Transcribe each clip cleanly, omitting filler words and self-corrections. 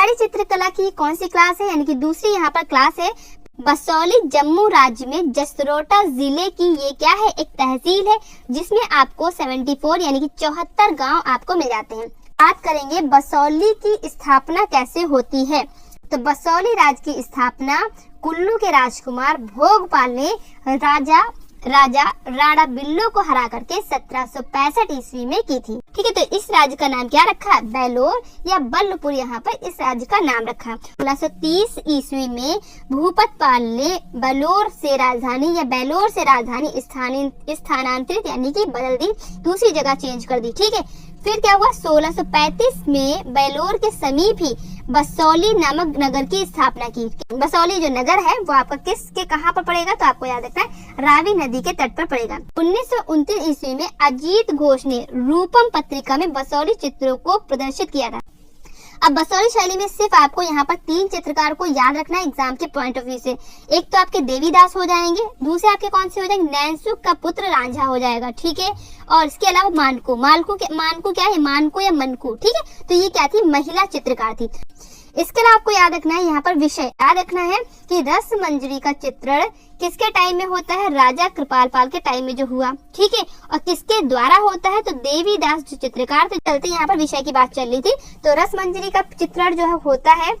हमारी चित्रकला की कौन सी क्लास है, यानी कि दूसरी यहाँ पर क्लास है। बसौली जम्मू राज्य में जसरोटा जिले की ये क्या है, एक तहसील है जिसमें आपको 74 यानी कि 74 गांव आपको मिल जाते हैं। बात करेंगे बसौली की स्थापना कैसे होती है। तो बसौली राज्य की स्थापना कुल्लू के राजकुमार भोगपाल ने राजा राणा बिल्लो को हरा करके 1765 ईस्वी में की थी। ठीक है, तो इस राज्य का नाम क्या रखा, बेलोर या बल्लपुर, यहाँ पर इस राज्य का नाम रखा। 1630 ईस्वी में भूपत पाल ने बेलोर से राजधानी स्थानांतरित यानी कि बदल दी, दूसरी जगह चेंज कर दी। ठीक है, फिर क्या हुआ, 1635 में बेलोर के समीप ही बसौली नामक नगर की स्थापना की। बसौली जो नगर है वो आपका किसके कहाँ पर पड़ेगा, तो आपको याद रखना है रावी नदी के तट पर पड़ेगा। 1929 ईस्वी में अजीत घोष ने रूपम पत्रिका में बसौली चित्रों को प्रदर्शित किया था। अब बसौली शैली में सिर्फ आपको यहाँ पर 3 चित्रकार को याद रखना है एग्जाम के पॉइंट ऑफ व्यू से। एक तो आपके देवीदास हो जाएंगे, दूसरे आपके कौन से हो जाएंगे, नैनसुख का पुत्र रांझा हो जाएगा। ठीक है, और इसके अलावा मानकू क्या है, मानकू या मनकू। ठीक है, तो ये क्या थी, महिला चित्रकार थी। इसके अलावा आपको याद रखना है, यहाँ पर विषय याद रखना है कि रस मंजरी का चित्रण किसके टाइम में होता है, राजा कृपाल पाल के टाइम में जो हुआ। ठीक है, और किसके द्वारा होता है, तो देवीदास जो चित्रकार थे। चलते यहाँ पर विषय की बात चल रही थी, तो रस मंजरी का चित्रण जो है होता है।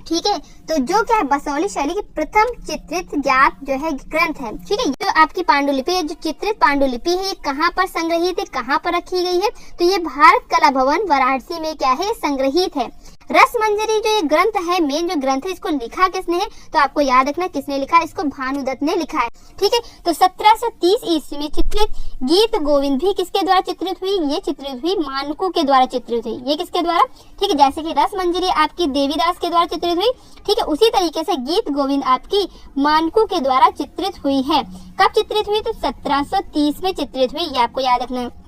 ठीक है, तो जो क्या है, बसौली शैली की प्रथम चित्रित ज्ञात जो है ग्रंथ है। ठीक है, जो आपकी पांडुलिपि है, जो चित्रित पांडुलिपि है, ये कहाँ पर संग्रहित है, कहाँ पर रखी गई है, तो ये भारत कला भवन वाराणसी में क्या है, संग्रहित है। रस मंजरी जो ये ग्रंथ है, मेन जो ग्रंथ है, इसको लिखा किसने है, तो आपको याद रखना किसने लिखा है, इसको भानुदत्त ने लिखा है। ठीक है, तो 1730 ईस्वी में चित्रित गीत गोविंद भी किसके द्वारा चित्रित हुई, ये चित्रित हुई मानकू के द्वारा चित्रित हुई। ये किसके द्वारा, ठीक है, जैसे कि रस मंजरी आपकी देवीदास के द्वारा चित्रित हुई। ठीक है, उसी तरीके से गीत गोविंद आपकी मानकू के द्वारा चित्रित हुई है। कब चित्रित हुई, तो 1730 में चित्रित हुई, ये आपको याद रखना है।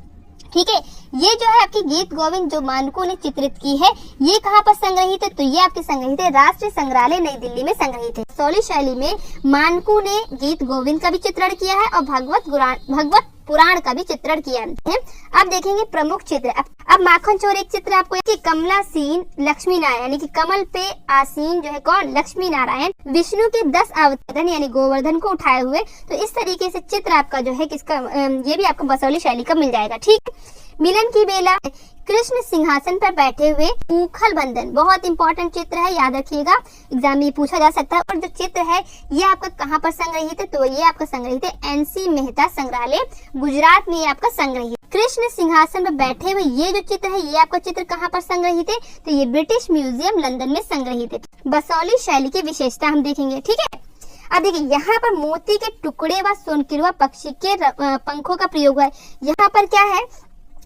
ठीक है, ये जो है आपकी गीत गोविंद जो मानकू ने चित्रित की है, ये कहाँ पर संग्रहित है, तो ये आपके संग्रहित है राष्ट्रीय संग्रहालय नई दिल्ली में संग्रहित है। बसौली शैली में मानकू ने गीत गोविंद का भी चित्रण किया है और भगवत पुराण का भी चित्रण किया है। अब देखेंगे प्रमुख चित्र। अब माखन चोर एक चित्र आपको कि कमलासीन लक्ष्मी नारायण यानी कि कमल पे आसीन जो है कौन, लक्ष्मी नारायण विष्णु के 10 अवतरण यानी गोवर्धन को उठाए हुए। तो इस तरीके से चित्र आपका जो है किसका, ये भी आपको बसौली शैली का मिल जाएगा। ठीक, मिलन की बेला, कृष्ण सिंहासन पर बैठे हुए, उखल बंधन, बहुत इंपॉर्टेंट चित्र है, याद रखिएगा, एग्जाम में पूछा जा सकता है। और जो चित्र है ये आपका कहाँ पर संग्रहित है, तो ये आपका संग्रहित है NC मेहता संग्रहालय गुजरात में, ये आपका संग्रहित। कृष्ण सिंहासन पर बैठे हुए ये जो चित्र है, ये आपका चित्र कहाँ पर संग्रहित है, तो ये ब्रिटिश म्यूजियम लंदन में संग्रहित है। बसौली शैली की विशेषता हम देखेंगे। ठीक है, अब देखिए यहाँ पर मोती के टुकड़े व सोनकिरवा पक्षी के पंखों का प्रयोग है। यहाँ पर क्या है,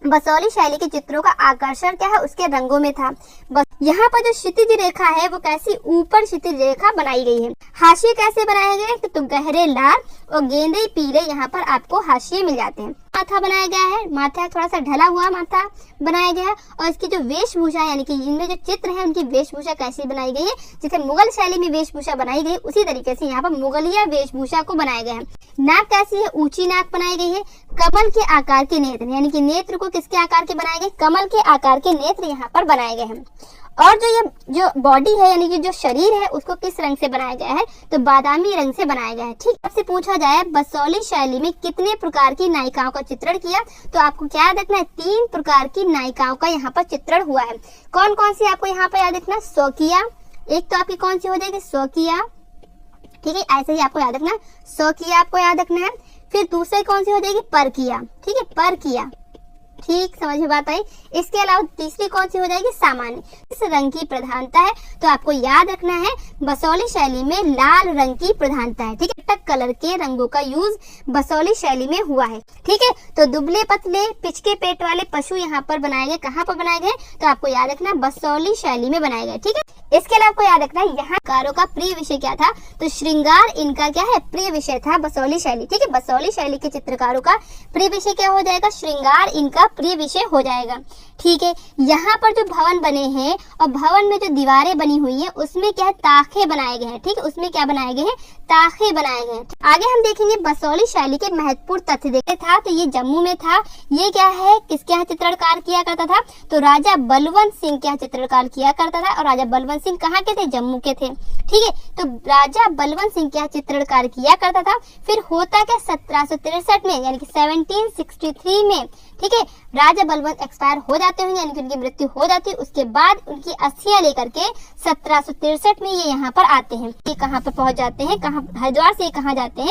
बसौली शैली के चित्रों का आकर्षण क्या है, उसके रंगों में था। बस यहाँ पर जो क्षितिज रेखा है वो कैसी, ऊपर क्षितिज रेखा बनाई गई है। हाशिए कैसे बनाए गए, तो गहरे लाल और गेंदे पीले यहाँ पर आपको हाशिए मिल जाते हैं। माथा बनाया गया है, माथा थोड़ा सा ढला हुआ माथा बनाया गया है। और इसकी जो वेशभूषा यानी कि इनमें जो चित्र है उनकी वेशभूषा कैसी बनाई गई है, जैसे मुगल शैली में वेशभूषा बनाई गई उसी तरीके से यहाँ पर मुगलिया वेशभूषा को बनाया गया है। नाक कैसी है, ऊंची नाक बनाई गई है। कमल के आकार के नेत्र यानी कि नेत्र को किसके आकार के बनाए गए, कमल के आकार के नेत्र यहाँ पर बनाए गए हैं। और जो बॉडी है यानी कि जो शरीर है उसको किस रंग से बनाया गया है, तो बादामी रंग से बनाया गया है। ठीक, आपसे पूछा जाए बसौली शैली में कितने प्रकार की नायिकाओं का चित्रण किया, तो आपको क्या याद रखना है, 3 प्रकार की नायिकाओं का यहाँ पर चित्रण हुआ है। कौन कौन सी आपको यहाँ पर याद रखना, स्वकीया, एक तो आपकी कौन सी हो जाएगी, स्वकीया। ठीक है, ऐसे ही आपको याद रखना, स्वकीया आपको याद रखना है। फिर दूसरी कौन सी हो जाएगी, परकिया। ठीक है, परकिया, ठीक, समझ में बात आई। इसके अलावा तीसरी कौन सी हो जाएगी, सामान्य। इस रंग की प्रधानता है, तो आपको याद रखना है बसौली शैली में लाल रंग की प्रधानता है। ठीक है, टक कलर के रंगों का यूज बसौली शैली में हुआ है। ठीक है, तो दुबले पतले पिचके पेट वाले पशु यहाँ पर बनाए गए, कहाँ पर बनाए गए, तो आपको याद रखना बसौली शैली में बनाए गए। ठीक है, इसके अलावा आपको याद रखना है यहाँ कारों का प्रिय विषय क्या था, तो श्रृंगार इनका क्या है, प्रिय विषय था बसौली शैली। ठीक है, बसौली शैली के चित्रकारों का प्रिय विषय क्या हो जाएगा, श्रृंगार इनका प्रिय विषय हो जाएगा। ठीक है, यहाँ पर जो भवन बने हैं और भवन में जो दीवारें बनी हुई है उसमें क्या है, ताखे बनाए गए हैं। ठीक है, उसमें क्या बनाए गए हैं, ताखे बनाए गए। आगे हम देखेंगे बसोली शैली के महत्वपूर्ण तथ्य देखे था, तो ये जम्मू में था। ये क्या है, किसके यहाँ चित्रणकार किया करता था, तो राजा बलवंत सिंह के यहाँ चित्रकार किया करता था। और राजा बलवंत सिंह कहाँ के थे, जम्मू के थे। ठीक है, तो राजा बलवंत सिंह के यहाँ चित्रणकार किया करता था। फिर होता क्या, 1763 में यानी कि 1763 में, ठीक है, राजा बलवंत एक्सपायर हो जाते हैं, यानी कि उनकी मृत्यु हो जाती है। उसके बाद उनकी अस्थियां लेकर के 1763 में ये यहाँ पर आते हैं। ये कहाँ पर पहुंच जाते हैं, कहाँ, हरिद्वार से कहाँ जाते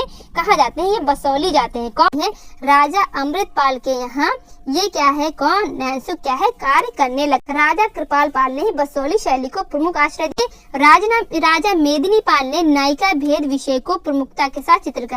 हैं, ये बसोली जाते हैं। कौन है, राजा अमृतपाल के यहाँ ये क्या है, कौन, नैनसुख क्या है, कार्य करने लगा। राजा कृपाल पाल ने ही बसोली शैली को प्रमुख आश्रय दिए। राजा मेदिनी पाल ने नायिका भेद विषय को प्रमुखता के साथ चित्रकार